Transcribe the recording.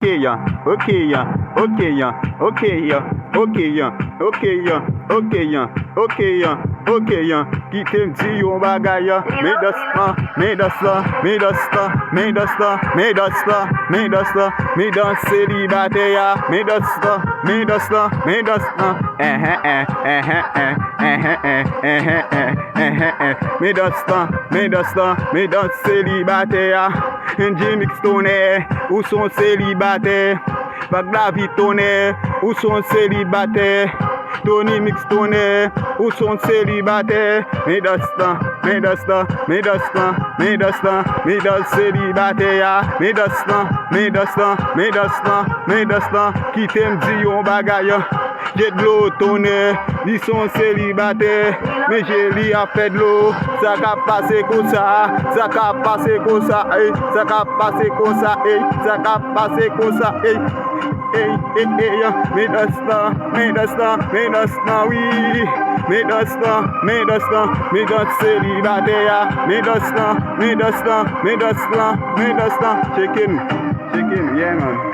Ok, ki te mdi yon bagay ya, me dan selibate ya, me dan selibate ya, Jimix Tonnerre, ou son célibataire, Vague la vie Tonnerre, ou son célibataire, Tony Mix Tonnerre, ou son célibataire, me dan célibataire ya, me dan ki te mdi yon bagay ya, Jet Lo Tonnerre, li son célibataire, mais j'ai li a fait de l'eau, ça ka passe comme ça, me dan célibataire ya, check in, yeah man.